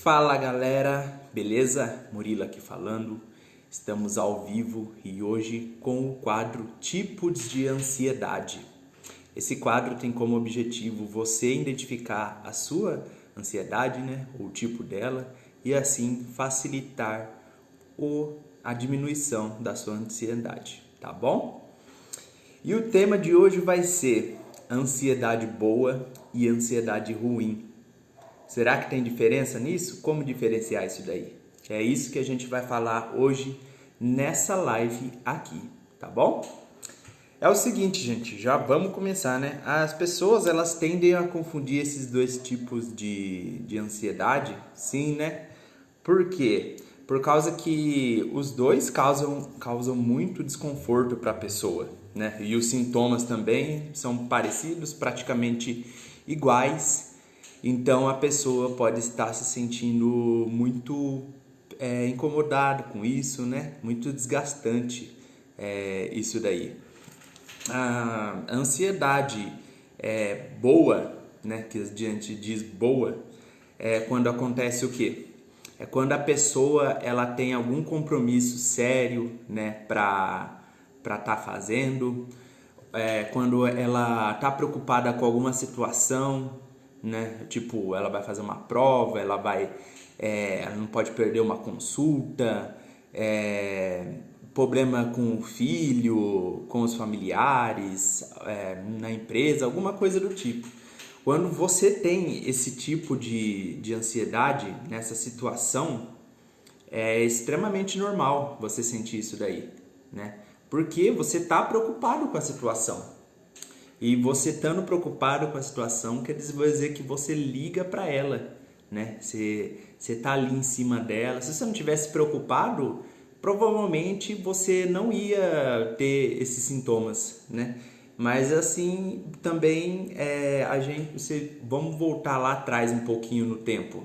Fala galera, beleza? Murilo aqui falando. Estamos ao vivo e hoje com o quadro Tipos de Ansiedade. Esse quadro tem como objetivo você identificar a sua ansiedade, o tipo dela, e assim facilitar a diminuição da sua ansiedade, tá bom? E o tema de hoje vai ser ansiedade boa e ansiedade ruim. Será que tem diferença nisso? Como diferenciar isso daí? É isso que a gente vai falar hoje nessa live aqui, tá bom? É o seguinte, gente, já vamos começar, né? As pessoas, elas tendem a confundir esses dois tipos de ansiedade, sim, né? Por quê? Por causa que os dois causam muito desconforto para a pessoa, né? E os sintomas também são parecidos, praticamente iguais. Então a pessoa pode estar se sentindo muito incomodada com isso, né? Muito desgastante isso daí. A ansiedade boa, né? Que a gente diz boa, é quando acontece o quê? É quando a pessoa ela tem algum compromisso sério, né? Para estar fazendo. Quando ela está preocupada com alguma situação, né? Tipo, ela vai fazer uma prova, ela não pode perder uma consulta, problema com o filho, com os familiares, na empresa, alguma coisa do tipo. Quando você tem esse tipo de ansiedade nessa situação, é extremamente normal você sentir isso daí, né? Porque você está preocupado com a situação. E você estando preocupado com a situação, quer dizer que você liga para ela, né? Você tá ali em cima dela. Se você não tivesse preocupado, provavelmente você não ia ter esses sintomas, né? Mas assim, também vamos voltar lá atrás um pouquinho no tempo.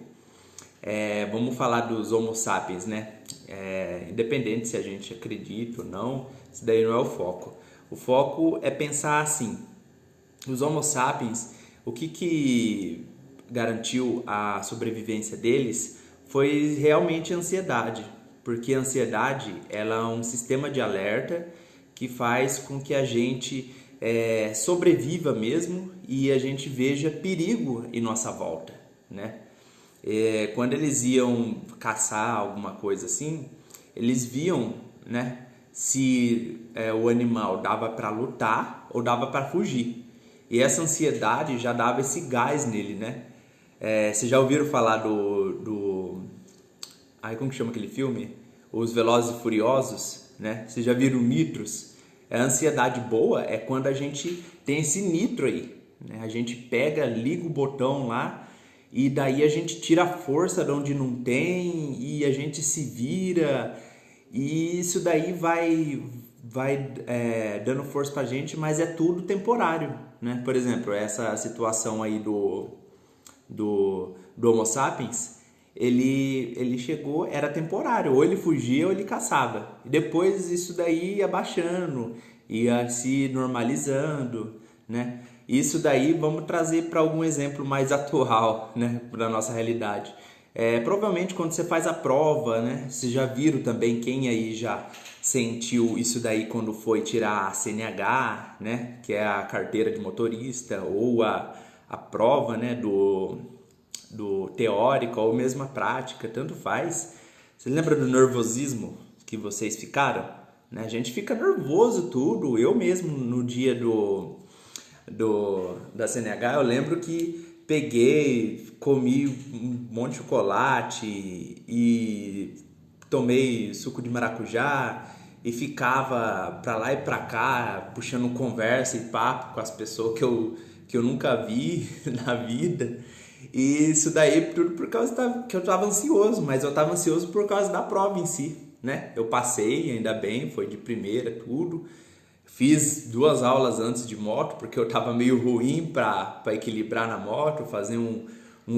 Vamos falar dos Homo sapiens, né? Independente se a gente acredita ou não, isso daí não é o foco. O foco é pensar assim. Os Homo sapiens, o que garantiu a sobrevivência deles foi realmente a ansiedade, porque a ansiedade ela é um sistema de alerta que faz com que a gente sobreviva mesmo e a gente veja perigo em nossa volta, né? Quando eles iam caçar alguma coisa assim, eles viam, né, se o animal dava para lutar ou dava para fugir. E essa ansiedade já dava esse gás nele, né? Vocês já ouviram falar como que chama aquele filme? Os Velozes e Furiosos, né? Vocês já viram o Nitros? A ansiedade boa é quando a gente tem esse nitro aí, né? A gente pega, liga o botão lá e daí a gente tira a força de onde não tem e a gente se vira e isso daí vai dando força pra gente, mas é tudo temporário, né? Por exemplo, essa situação aí do Homo sapiens, ele chegou, era temporário, ou ele fugia ou ele caçava. E depois isso daí ia baixando, ia se normalizando, né? Isso daí vamos trazer para algum exemplo mais atual, né? Para nossa realidade. Provavelmente quando você faz a prova, né? Vocês já viram também, quem aí já sentiu isso daí quando foi tirar a CNH, né? Que é a carteira de motorista, ou a prova, né? Do teórico ou mesmo a prática, tanto faz. Você lembra do nervosismo que vocês ficaram? Né? A gente fica nervoso tudo. Eu mesmo no dia da CNH, eu lembro que peguei, comi um monte de chocolate e tomei suco de maracujá e ficava pra lá e pra cá puxando conversa e papo com as pessoas que eu nunca vi na vida. E isso daí tudo por causa que eu tava ansioso, mas eu tava ansioso por causa da prova em si, né? Eu passei, ainda bem, foi de primeira, tudo. Fiz 2 aulas antes de moto, porque eu tava meio ruim para equilibrar na moto, fazer um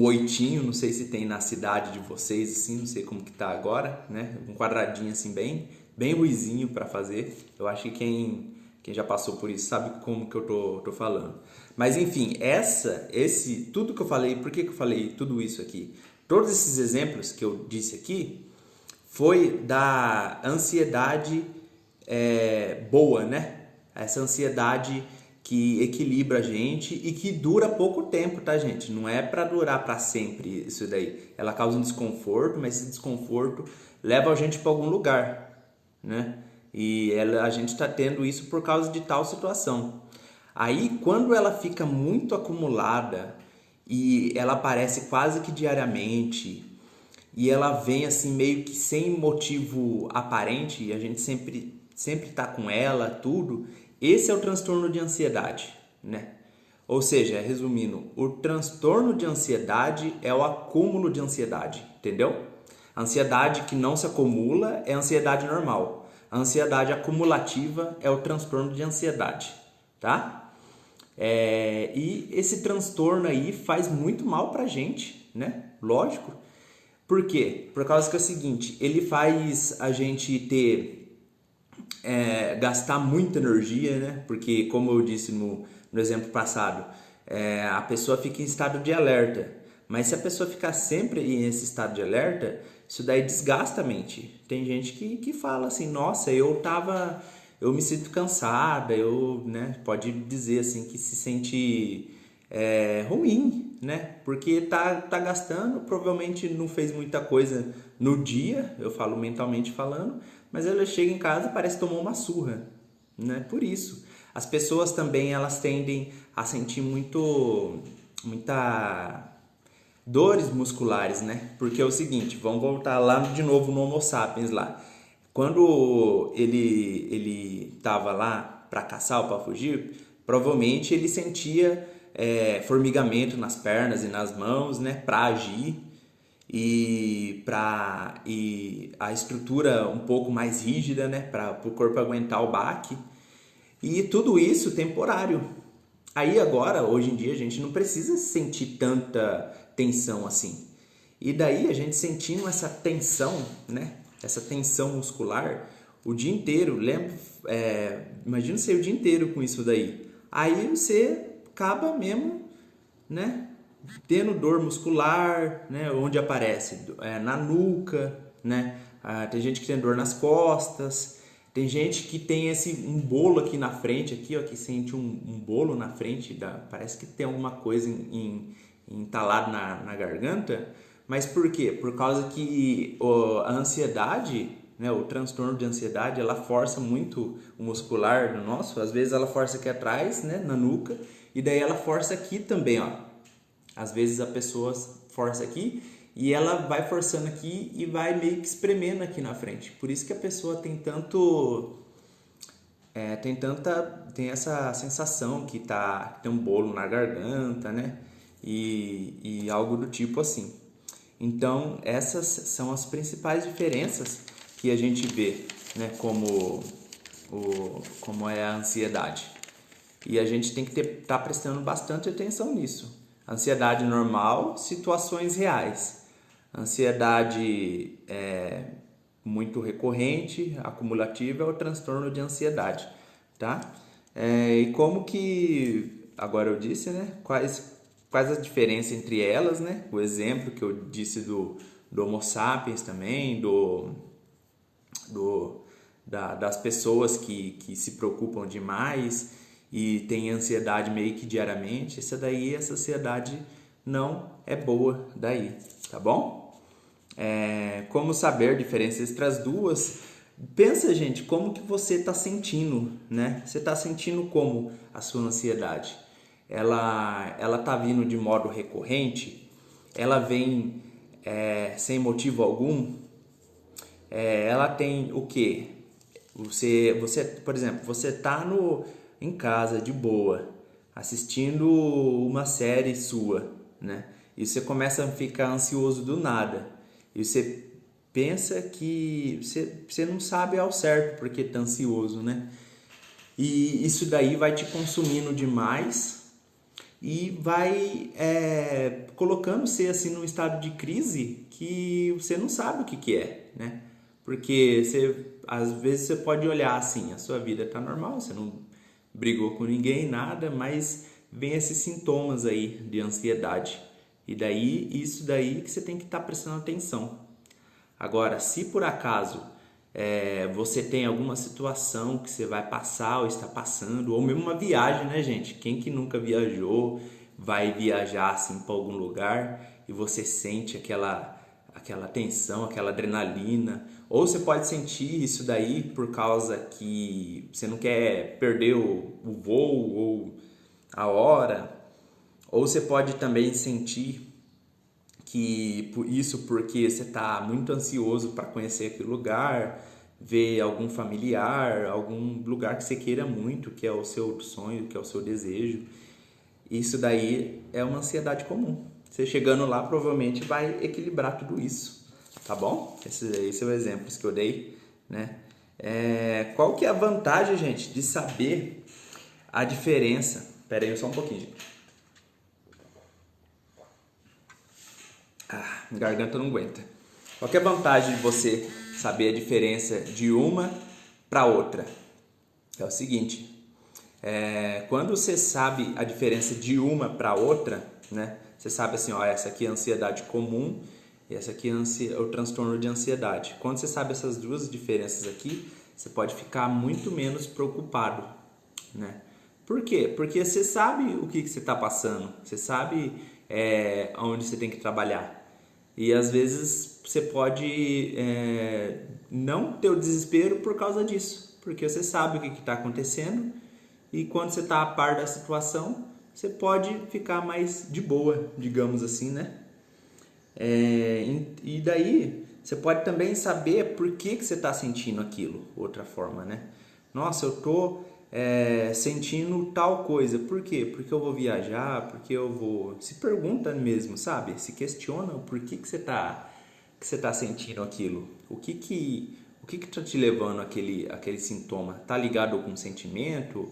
oitinho, não sei se tem na cidade de vocês, assim, não sei como que tá agora, né? Um quadradinho assim, bem ruizinho para fazer. Eu acho que quem já passou por isso sabe como que eu tô falando. Mas enfim, tudo que eu falei, por que eu falei tudo isso aqui? Todos esses exemplos que eu disse aqui foi da ansiedade boa, né? Essa ansiedade que equilibra a gente e que dura pouco tempo, tá, gente? Não é para durar para sempre isso daí. Ela causa um desconforto, mas esse desconforto leva a gente para algum lugar, né? E a gente está tendo isso por causa de tal situação. Aí, quando ela fica muito acumulada e ela aparece quase que diariamente e ela vem assim meio que sem motivo aparente e a gente sempre tá com ela, tudo, esse é o transtorno de ansiedade, né? Ou seja, resumindo, o transtorno de ansiedade é o acúmulo de ansiedade, entendeu? A ansiedade que não se acumula é a ansiedade normal. A ansiedade acumulativa é o transtorno de ansiedade, tá? E esse transtorno aí faz muito mal pra gente, né? Lógico. Por quê? Por causa que é o seguinte, ele faz a gente gastar muita energia, né? Porque, como eu disse no exemplo passado, a pessoa fica em estado de alerta. Mas se a pessoa ficar sempre nesse estado de alerta, isso daí desgasta a mente. Tem gente que fala assim, nossa, eu me sinto cansada, né? Pode dizer assim que se sente ruim, né? Porque tá gastando, provavelmente não fez muita coisa no dia, eu falo mentalmente falando, mas ela chega em casa e parece que tomou uma surra, né? Por isso. As pessoas também, elas tendem a sentir muita dores musculares, né? Porque é o seguinte, vamos voltar lá de novo no Homo sapiens lá. Quando ele estava lá para caçar ou para fugir, provavelmente ele sentia formigamento nas pernas e nas mãos, né? Para agir e a estrutura um pouco mais rígida, né? Para o corpo aguentar o baque. E tudo isso temporário. Aí agora, hoje em dia, a gente não precisa sentir tanta tensão assim. E daí a gente sentindo essa tensão, né? Essa tensão muscular o dia inteiro. Imagina você o dia inteiro com isso daí. Aí você acaba mesmo, né? Tendo dor muscular, né? Onde aparece? Na nuca, né? Tem gente que tem dor nas costas. Tem gente que tem um bolo aqui na frente, aqui, ó, que sente um bolo na frente, parece que tem alguma coisa entalado na garganta. Mas por quê? Por causa que a ansiedade, né, o transtorno de ansiedade, ela força muito o muscular do nosso. Às vezes ela força aqui atrás, né, na nuca, e daí ela força aqui também, ó. Às vezes a pessoa força aqui e ela vai forçando aqui e vai meio que espremendo aqui na frente. Por isso que a pessoa tem essa sensação que tem um bolo na garganta, né? E algo do tipo assim. Então, essas são as principais diferenças que a gente vê, né? Como é a ansiedade. E a gente tem que estar prestando bastante atenção nisso. Ansiedade normal, situações reais. Ansiedade muito recorrente, acumulativa, é o transtorno de ansiedade, tá? E como que, agora eu disse, né? Quais as diferenças entre elas, né? O exemplo que eu disse do Homo sapiens também, das pessoas que se preocupam demais e tem ansiedade meio que diariamente. Essa ansiedade não é boa daí, tá bom? Como saber a diferença entre as duas? Pensa, gente, como que você está sentindo, né? Você está sentindo como a sua ansiedade? Ela tá vindo de modo recorrente? Ela vem sem motivo algum? Ela tem o quê? Você, por exemplo, você tá em casa de boa, assistindo uma série sua, né? E você começa a ficar ansioso do nada. E você pensa que você não sabe ao certo porque tá ansioso, né? E isso daí vai te consumindo demais e vai colocando você assim num estado de crise que você não sabe o que é, né? Porque às vezes você pode olhar assim, a sua vida tá normal, você não brigou com ninguém, nada, mas vem esses sintomas aí de ansiedade. E daí, isso daí que você tem que estar prestando atenção. Agora, se por acaso você tem alguma situação que você vai passar ou está passando, ou mesmo uma viagem, né, gente? Quem que nunca viajou, vai viajar assim para algum lugar e você sente aquela tensão, aquela adrenalina, ou você pode sentir isso daí por causa que você não quer perder o voo ou a hora, ou você pode também sentir que isso porque você está muito ansioso para conhecer aquele lugar, ver algum familiar, algum lugar que você queira muito, que é o seu sonho, que é o seu desejo. Isso daí é uma ansiedade comum. Você chegando lá provavelmente vai equilibrar tudo isso, tá bom? Esses são exemplos que eu dei, né? Qual que é a vantagem, gente, de saber a diferença? Pera aí só um pouquinho, gente. Minha garganta não aguenta. Qual que é a vantagem de você saber a diferença de uma para outra? É o seguinte, quando você sabe a diferença de uma para outra, né? Você sabe assim, ó, essa aqui é a ansiedade comum e essa aqui é o transtorno de ansiedade. Quando você sabe essas duas diferenças aqui, você pode ficar muito menos preocupado, né? Por quê? Porque você sabe o que você está passando, você sabe onde você tem que trabalhar. E às vezes você pode não ter o desespero por causa disso, porque você sabe o que está acontecendo e quando você está a par da situação, você pode ficar mais de boa, digamos assim, né? E daí você pode também saber por que você está sentindo aquilo, outra forma, né? Nossa, eu tô sentindo tal coisa, por quê? Porque eu vou viajar, porque eu vou... Se pergunta mesmo, sabe? Se questiona o porquê que você tá sentindo aquilo. O que tá te levando àquele sintoma? Tá ligado a algum sentimento?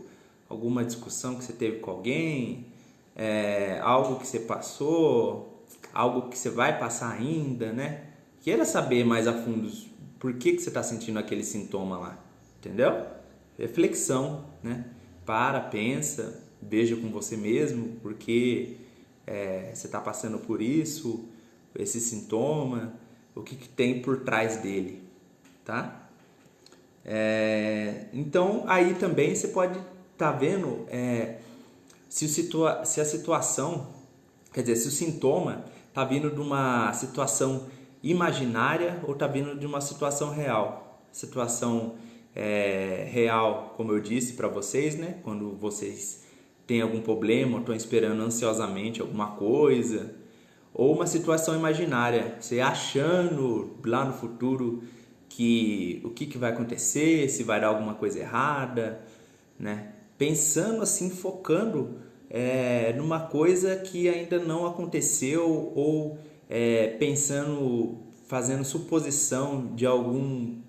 Alguma discussão que você teve com alguém? Algo que você passou? Algo que você vai passar ainda, né? Queira saber mais a fundo por que você está sentindo aquele sintoma lá, entendeu? Reflexão, né? Pensa, veja com você mesmo porque você está passando por isso, esse sintoma, o que tem por trás dele, tá? Então, aí também você pode estar vendo se a situação, quer dizer, se o sintoma está vindo de uma situação imaginária ou está vindo de uma situação real. Situação real, como eu disse para vocês, né? Quando vocês têm algum problema ou estão esperando ansiosamente alguma coisa, ou uma situação imaginária, você achando lá no futuro que o que vai acontecer, se vai dar alguma coisa errada, né? Pensando assim, focando numa coisa que ainda não aconteceu ou pensando, fazendo suposição de algum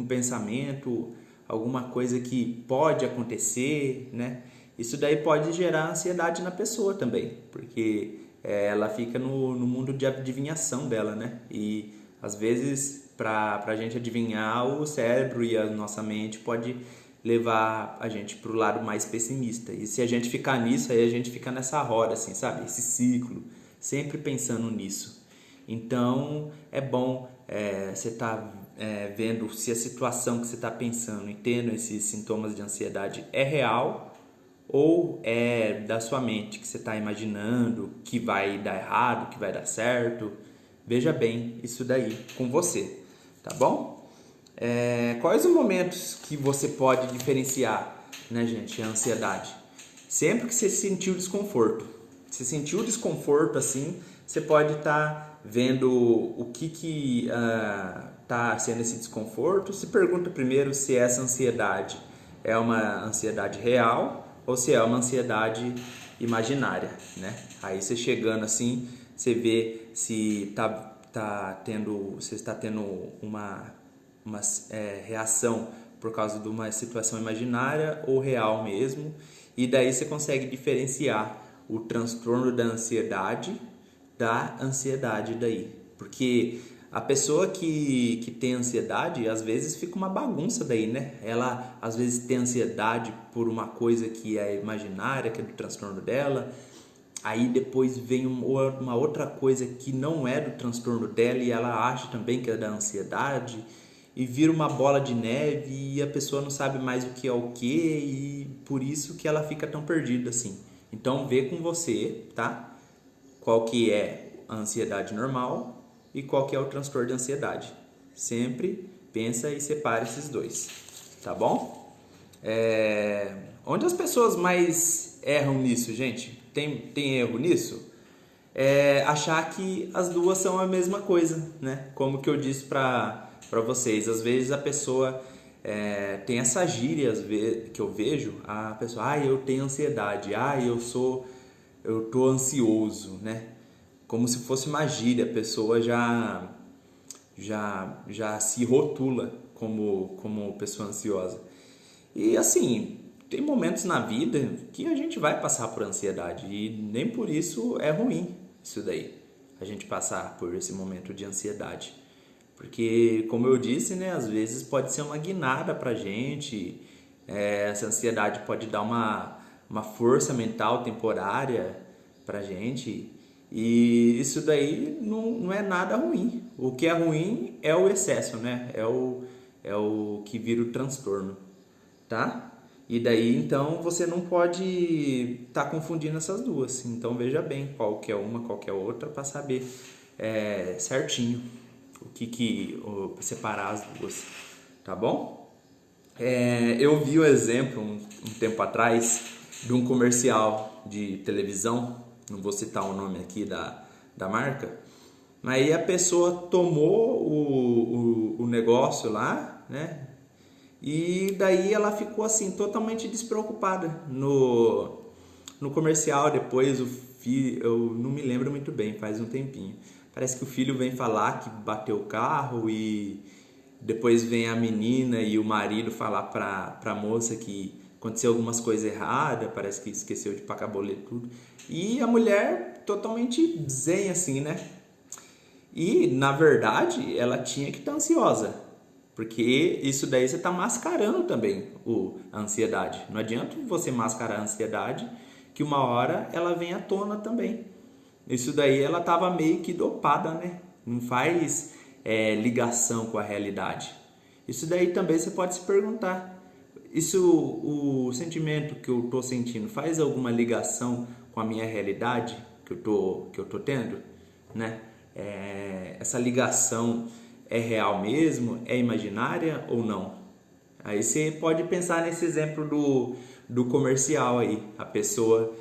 pensamento, alguma coisa que pode acontecer, né? Isso daí pode gerar ansiedade na pessoa também, porque ela fica no mundo de adivinhação dela, né? E às vezes, para a gente adivinhar, o cérebro e a nossa mente pode levar a gente para o lado mais pessimista. E se a gente ficar nisso, aí a gente fica nessa roda, assim, sabe? Esse ciclo, sempre pensando nisso. Então, é bom você estar vendo se a situação que você está pensando e tendo esses sintomas de ansiedade é real ou é da sua mente, que você está imaginando que vai dar errado, que vai dar certo. Veja bem isso daí com você, tá bom? Quais os momentos que você pode diferenciar, né, gente, a ansiedade? Sempre que você sentiu desconforto. Se sentiu desconforto assim, você pode estar vendo o que está sendo esse desconforto. Se pergunta primeiro se essa ansiedade é uma ansiedade real ou se é uma ansiedade imaginária, né? Aí você chegando assim, você vê se você está tendo uma reação por causa de uma situação imaginária ou real mesmo, e daí você consegue diferenciar o transtorno da ansiedade daí, porque a pessoa que tem ansiedade, às vezes fica uma bagunça daí, né? Ela às vezes tem ansiedade por uma coisa que é imaginária, que é do transtorno dela, Aí depois vem uma outra coisa que não é do transtorno dela e ela acha também que é da ansiedade e vira uma bola de neve e a pessoa não sabe mais o que é o que e por isso que ela fica tão perdida assim. Então vê com você, tá? Qual que é a ansiedade normal e qual que é o transtorno de ansiedade. Sempre pensa e separa esses dois, tá bom? Onde as pessoas mais erram nisso, gente? Tem erro nisso? Achar que as duas são a mesma coisa, né? Como que eu disse para vocês, às vezes a pessoa tem essa gíria que eu vejo, a pessoa, eu tenho ansiedade, eu tô ansioso, né? Como se fosse uma gíria, a pessoa já se rotula como pessoa ansiosa. E assim, tem momentos na vida que a gente vai passar por ansiedade e nem por isso é ruim isso daí, a gente passar por esse momento de ansiedade. Porque, como eu disse, né, às vezes pode ser uma guinada pra gente, essa ansiedade pode dar uma força mental temporária pra gente e isso daí não é nada ruim. O que é ruim é o excesso, né? É o que vira o transtorno, tá? E daí então você não pode estar confundindo essas duas. Então veja bem qual que é uma, qual que é outra para saber certinho separar as duas, tá bom? Eu vi o exemplo um tempo atrás de um comercial de televisão, não vou citar o nome aqui da marca, mas aí a pessoa tomou o negócio lá, né? E daí ela ficou assim totalmente despreocupada no comercial. Depois o filho, eu não me lembro muito bem, faz um tempinho, parece que o filho vem falar que bateu o carro e depois vem a menina e o marido falar pra moça que aconteceu algumas coisas erradas, parece que esqueceu de pagar boleto e tudo, e a mulher totalmente zen assim, né? E na verdade ela tinha que estar ansiosa, porque isso daí você está mascarando também a ansiedade. Não adianta você mascarar a ansiedade, que uma hora ela vem à tona também. Isso daí ela estava meio que dopada, né? Não faz ligação com a realidade. Isso daí também você pode se perguntar. O sentimento que eu estou sentindo faz alguma ligação com a minha realidade que eu tô tendo, né? Essa ligação é real mesmo? É imaginária ou não? Aí você pode pensar nesse exemplo do comercial aí. A pessoa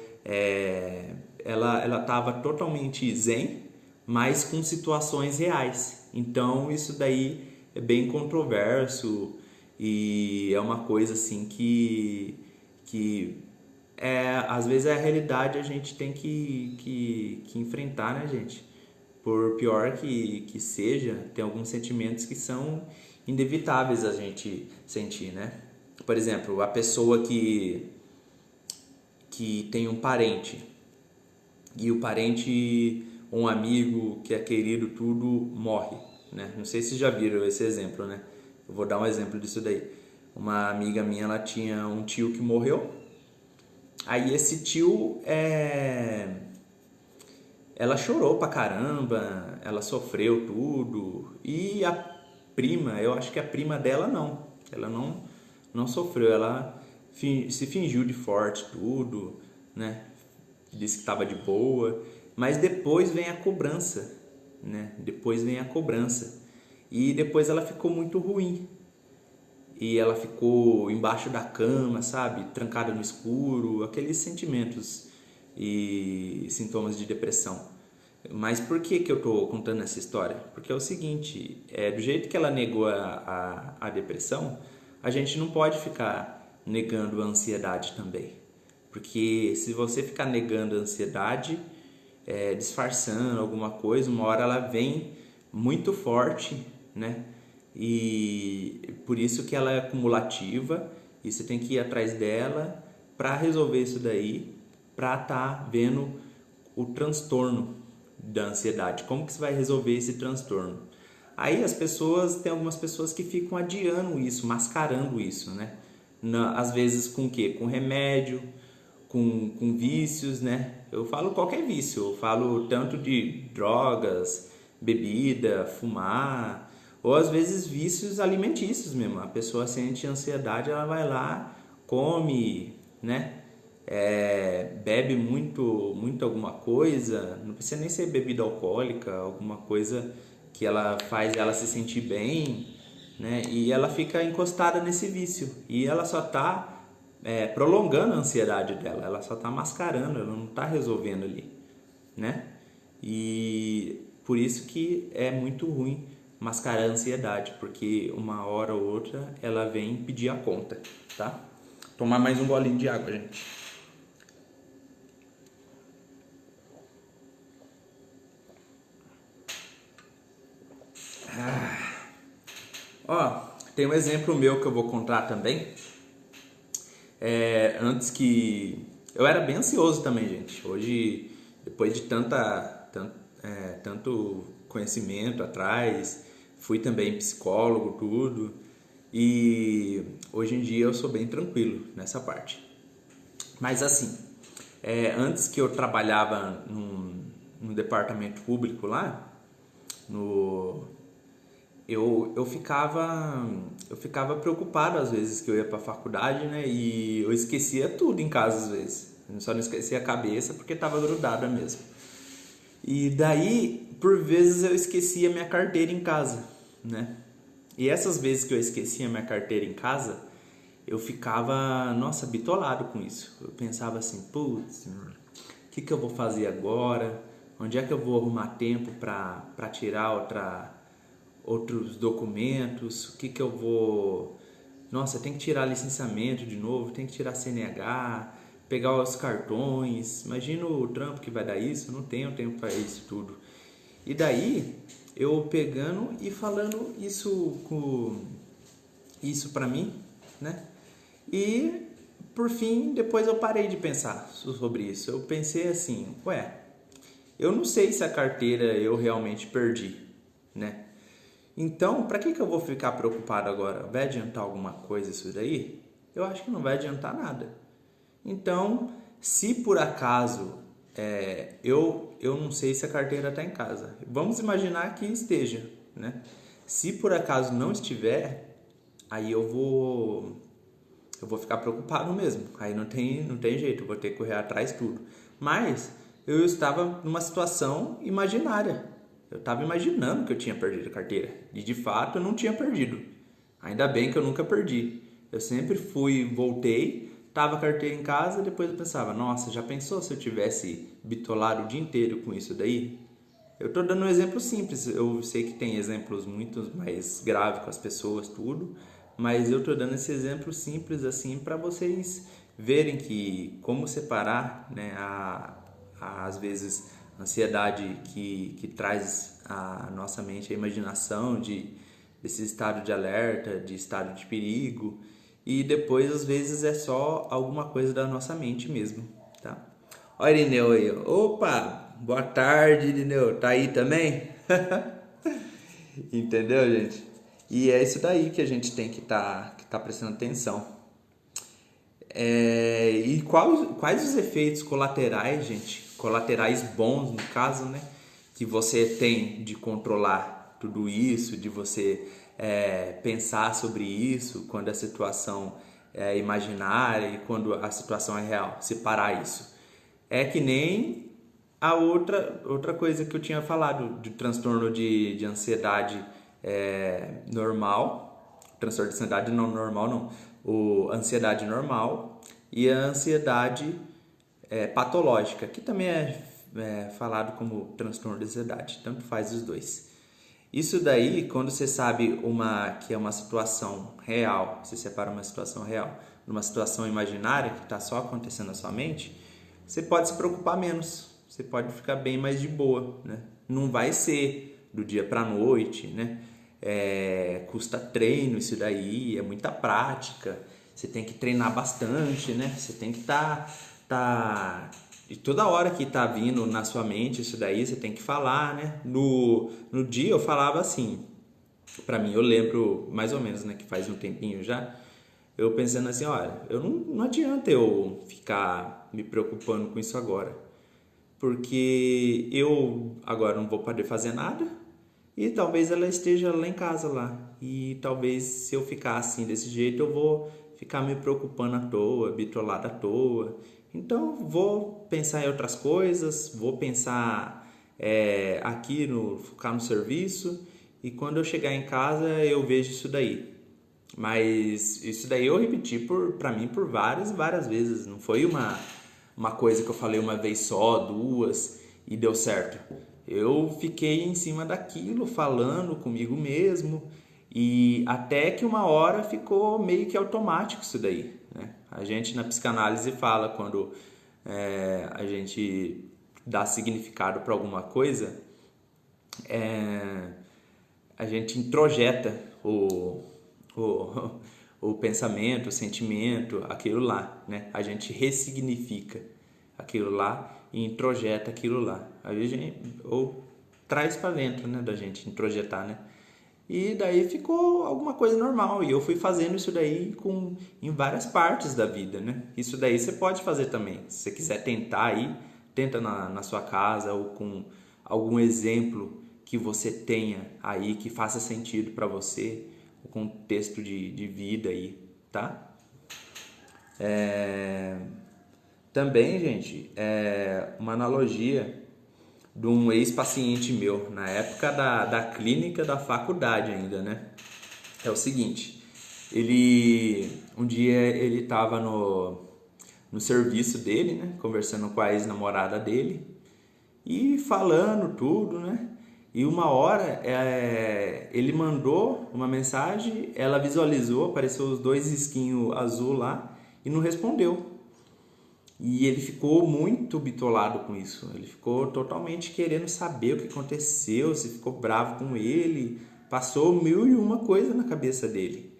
ela estava totalmente zen, mas com situações reais. Então isso daí é bem controverso e é uma coisa assim que às vezes a realidade a gente tem que enfrentar, né, gente? Por pior que seja, tem alguns sentimentos que são inevitáveis a gente sentir, né? Por exemplo, a pessoa que tem um parente e o parente, um amigo que é querido, tudo, morre, né? Não sei se já viram esse exemplo, né? Eu vou dar um exemplo disso daí. Uma amiga minha, ela tinha um tio que morreu. Aí esse tio ela chorou pra caramba, ela sofreu tudo. E a prima, eu acho que a prima dela não. Ela não sofreu, ela se fingiu de forte, tudo, né? Disse que estava de boa. Mas depois vem a cobrança, né? Depois vem a cobrança. E depois ela ficou muito ruim. E ela ficou embaixo da cama, sabe? Trancada no escuro, aqueles sentimentos e sintomas de depressão. Mas por que eu tô contando essa história? Porque é o seguinte, do jeito que ela negou a depressão, a gente não pode ficar negando a ansiedade também. Porque se você ficar negando a ansiedade, disfarçando alguma coisa, uma hora ela vem muito forte, né? E por isso que ela é acumulativa e você tem que ir atrás dela para resolver isso daí, para estar vendo o transtorno da ansiedade. Como que você vai resolver esse transtorno? Aí tem algumas pessoas que ficam adiando isso, mascarando isso, né? Às vezes com o quê? Com remédio, com vícios, né? Eu falo qualquer vício, eu falo tanto de drogas, bebida, fumar, ou às vezes vícios alimentícios mesmo. A pessoa sente ansiedade, ela vai lá, come, né? Bebe muito alguma coisa, não precisa nem ser bebida alcoólica, alguma coisa que ela faz ela se sentir bem, né? E ela fica encostada nesse vício e ela só está prolongando a ansiedade dela, ela só está mascarando, ela não está resolvendo ali, né? E por isso que é muito ruim mascarar a ansiedade, porque uma hora ou outra ela vem pedir a conta, tá? Tomar mais um golinho de água, gente. Ó, tem um exemplo meu que eu vou contar também. Antes que... Eu era bem ansioso também, gente. Hoje, depois de tanto conhecimento atrás, fui também psicólogo, tudo. E hoje em dia eu sou bem tranquilo nessa parte. Mas assim, antes que eu trabalhava num departamento público lá, eu ficava preocupado às vezes que eu ia para a faculdade, né? E eu esquecia tudo em casa às vezes. Eu só não esquecia a cabeça porque estava grudada mesmo. E daí, por vezes eu esquecia minha carteira em casa, né? E essas vezes que eu esquecia minha carteira em casa, eu ficava, nossa, bitolado com isso. Eu pensava assim, putz, o que eu vou fazer agora? Onde é que eu vou arrumar tempo para tirar outros documentos? O que eu vou... Nossa, tem que tirar licenciamento de novo, tem que tirar CNH, pegar os cartões. Imagina o trampo que vai dar isso, eu não tenho tempo para isso tudo. E daí, eu pegando e falando isso para mim, né? E, por fim, depois eu parei de pensar sobre isso. Eu pensei assim, eu não sei se a carteira eu realmente perdi, né? Então, para que eu vou ficar preocupado agora? Vai adiantar alguma coisa isso daí? Eu acho que não vai adiantar nada. Então, se por acaso eu não sei se a carteira está em casa, vamos imaginar que esteja, né? Se por acaso não estiver, aí eu vou ficar preocupado mesmo. Aí não tem jeito, eu vou ter que correr atrás de tudo. Mas eu estava numa situação imaginária. Eu estava imaginando que eu tinha perdido a carteira. E de fato eu não tinha perdido. Ainda bem que eu nunca perdi. Eu sempre voltei, tava a carteira em casa, depois eu pensava, nossa, já pensou se eu tivesse bitolado o dia inteiro com isso daí? Eu tô dando um exemplo simples, eu sei que tem exemplos muito mais graves com as pessoas, tudo, mas eu tô dando esse exemplo simples assim para vocês verem que como separar, né, às vezes a ansiedade que traz à nossa mente a imaginação desse estado de alerta, de estado de perigo, e depois às vezes é só alguma coisa da nossa mente mesmo, tá? Olha o Irineu aí, opa, boa tarde Irineu, tá aí também? Entendeu, gente? E é isso daí que a gente tem que tá prestando atenção. E quais os efeitos colaterais, gente? Colaterais bons, no caso, né? Que você tem de controlar tudo isso, de você pensar sobre isso quando a situação é imaginária e quando a situação é real. Separar isso. É que nem a outra coisa que eu tinha falado, de transtorno de ansiedade normal. Transtorno de ansiedade não normal, não. Ansiedade normal e a ansiedade patológica, que também é falado como transtorno de ansiedade, tanto faz os dois. Isso daí, quando você sabe que é uma situação real, você separa uma situação real numa situação imaginária que está só acontecendo na sua mente, você pode se preocupar menos, você pode ficar bem mais de boa, né? Não vai ser do dia para a noite, né? Custa treino isso daí, é muita prática, você tem que treinar bastante, né? Você tem que e toda hora que tá vindo na sua mente isso daí, você tem que falar, né? No dia eu falava assim, pra mim, eu lembro mais ou menos, né, que faz um tempinho já, eu pensando assim, olha, não adianta eu ficar me preocupando com isso agora. Porque eu agora não vou poder fazer nada e talvez ela esteja lá em casa lá. E talvez se eu ficar assim desse jeito eu vou ficar me preocupando à toa, bitolado à toa. Então vou pensar em outras coisas, vou pensar aqui focar no serviço e quando eu chegar em casa eu vejo isso daí. Mas isso daí eu repeti pra mim por várias vezes. Não foi uma coisa que eu falei uma vez só, duas e deu certo. Eu fiquei em cima daquilo, falando comigo mesmo e até que uma hora ficou meio que automático isso daí, né? A gente na psicanálise fala quando a gente dá significado para alguma coisa, a gente introjeta o pensamento, o sentimento, aquilo lá, né? A gente ressignifica aquilo lá e introjeta aquilo lá. Ou traz para dentro, né, da gente introjetar, né? E daí ficou alguma coisa normal e eu fui fazendo isso daí em várias partes da vida, né? Isso daí você pode fazer também. Se você quiser tentar aí, tenta na sua casa ou com algum exemplo que você tenha aí que faça sentido para você, o contexto de vida aí, tá? Também, gente, uma analogia de um ex-paciente meu, na época da clínica da faculdade ainda, né? É o seguinte, um dia ele estava no serviço dele, né? Conversando com a ex-namorada dele e falando tudo, né? E uma hora ele mandou uma mensagem, ela visualizou, apareceu os dois risquinhos azul lá e não respondeu. E ele ficou muito bitolado com isso. Ele ficou totalmente querendo saber o que aconteceu, se ficou bravo com ele. Passou 1001 coisa na cabeça dele.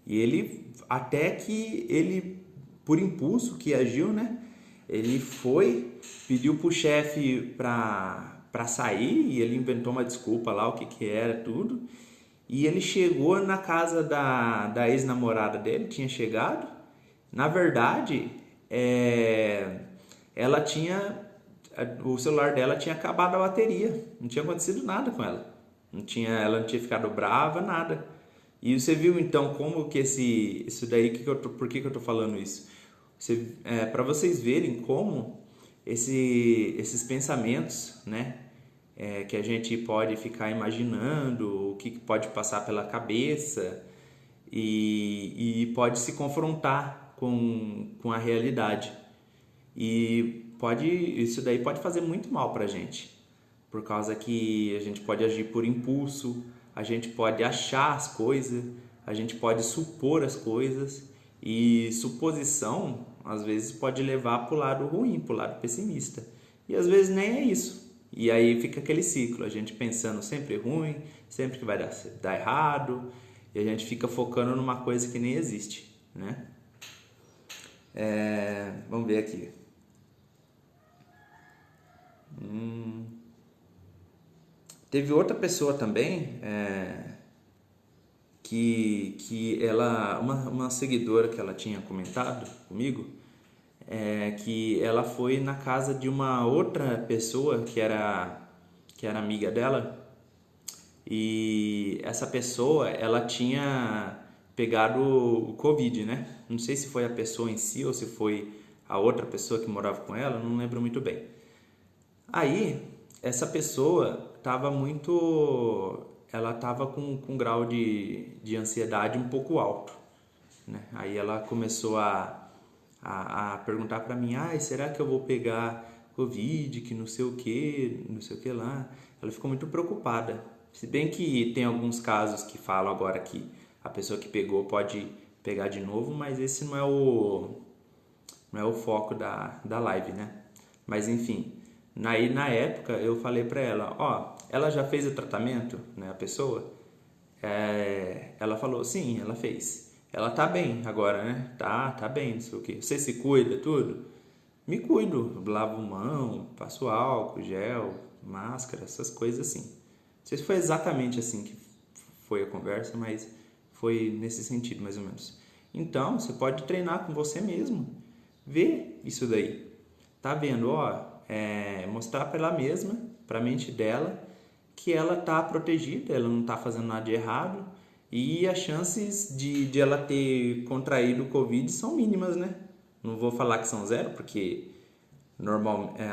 E ele, até que ele, por impulso que agiu, né? Ele foi, pediu pro chefe pra sair e ele inventou uma desculpa lá, o que era, tudo. E ele chegou na casa da ex-namorada dele, tinha chegado. Na verdade, ela tinha, o celular dela tinha acabado a bateria, não tinha acontecido nada com ela, ela não tinha ficado brava, nada. E você viu então como que isso daí, por que eu tô falando isso? Para vocês verem como esses pensamentos, né, que a gente pode ficar imaginando, o que pode passar pela cabeça e pode se confrontar com a realidade. E isso daí pode fazer muito mal pra gente, por causa que a gente pode agir por impulso, a gente pode achar as coisas, a gente pode supor as coisas, e suposição às vezes pode levar para o lado ruim, para o lado pessimista, e às vezes nem é isso. E aí fica aquele ciclo, a gente pensando sempre ruim, sempre que vai dar errado, e a gente fica focando numa coisa que nem existe, né? Vamos ver aqui. Teve outra pessoa também que ela, uma seguidora que ela tinha comentado comigo, que ela foi na casa de uma outra pessoa que era amiga dela, e essa pessoa ela tinha pegado o Covid, né? Não sei se foi a pessoa em si ou se foi a outra pessoa que morava com ela, não lembro muito bem. Aí, essa pessoa ela estava com um grau de ansiedade um pouco alto, né? Aí ela começou a perguntar para mim, será que eu vou pegar Covid, que não sei o que lá. Ela ficou muito preocupada. Se bem que tem alguns casos que falam agora que a pessoa que pegou pode pegar de novo, mas esse não é o foco da live, né? Mas enfim, na época eu falei pra ela, ela já fez o tratamento, né, a pessoa? Ela falou, sim, ela fez. Ela tá bem agora, né? Tá bem, não sei o que. Você se cuida, tudo? Me cuido, lavo mão, passo álcool, gel, máscara, essas coisas assim. Não sei se foi exatamente assim que foi a conversa, mas foi nesse sentido, mais ou menos. Então, você pode treinar com você mesmo. Vê isso daí. tá vendo, ó, mostrar para ela mesma, para a mente dela, que ela tá protegida, ela não tá fazendo nada de errado e as chances de ela ter contraído o Covid são mínimas, né? Não vou falar que são zero, porque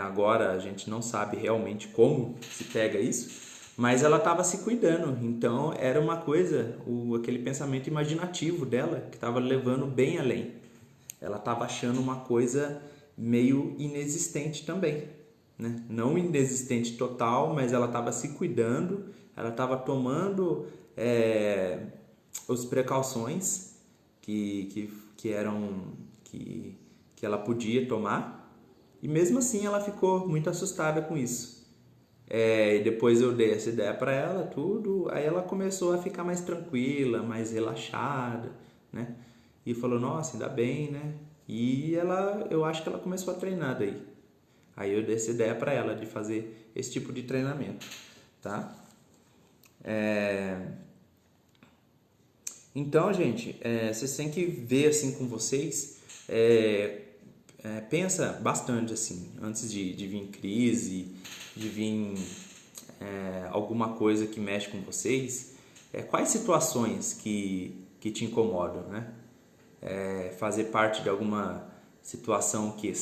agora a gente não sabe realmente como se pega isso, mas ela estava se cuidando, então era uma coisa, aquele pensamento imaginativo dela que estava levando bem além. Ela estava achando uma coisa meio inexistente também, né? Não inexistente total, mas ela estava se cuidando, ela estava tomando as precauções que ela podia tomar, e mesmo assim ela ficou muito assustada com isso. E depois eu dei essa ideia para ela, tudo, aí ela começou a ficar mais tranquila, mais relaxada, né? E falou, nossa, ainda bem, né? E eu acho que ela começou a treinar daí. Aí eu dei essa ideia para ela de fazer esse tipo de treinamento, tá? Então, gente, vocês têm que ver assim com vocês, pensa bastante assim, antes de vir crise, de vir alguma coisa que mexe com vocês, quais situações que te incomodam, né? Fazer parte de alguma situação que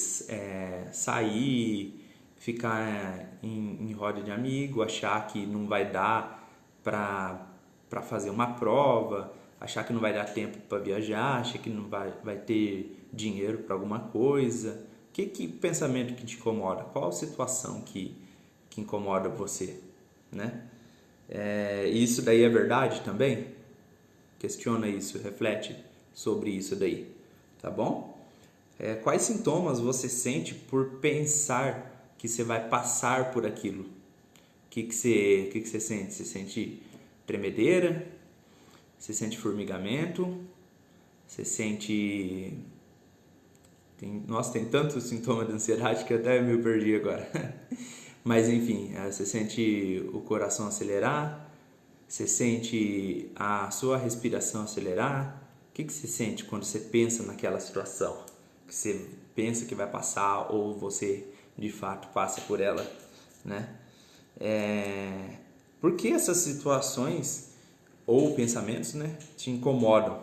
sair, ficar em roda de amigo, achar que não vai dar para fazer uma prova, achar que não vai dar tempo para viajar, achar que não vai ter dinheiro para alguma coisa. Que pensamento que te incomoda? Qual situação que incomoda você, né? Isso daí é verdade também? Questiona isso, reflete sobre isso daí, tá bom? Quais sintomas você sente por pensar que você vai passar por aquilo? O que você sente? Você sente tremedeira? Você sente formigamento? Você sente... Nossa, tem tantos sintomas de ansiedade que eu até me perdi agora. Mas enfim, você sente o coração acelerar? Você sente a sua respiração acelerar? O que você sente quando você pensa naquela situação? Que você pensa que vai passar ou você de fato passa por ela, né? Por que essas situações ou pensamentos, né, te incomodam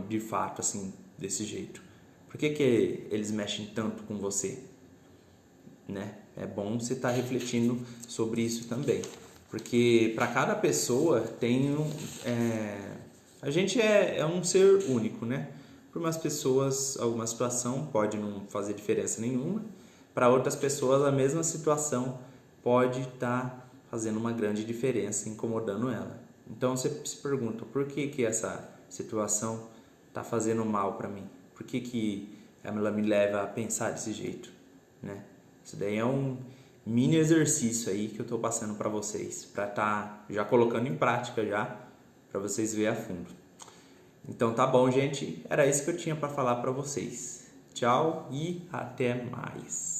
de fato assim, desse jeito? Por que eles mexem tanto com você, né? É bom você estar refletindo sobre isso também, porque para cada pessoa tem a gente é um ser único, né? Para umas pessoas, alguma situação pode não fazer diferença nenhuma, para outras pessoas a mesma situação pode estar fazendo uma grande diferença, incomodando ela. Então você se pergunta, por que essa situação está fazendo mal para mim? Por que ela me leva a pensar desse jeito, né? Isso daí é um mini exercício aí que eu estou passando para vocês, para estar já colocando em prática já, para vocês verem a fundo. Então tá bom, gente, era isso que eu tinha para falar para vocês. Tchau e até mais.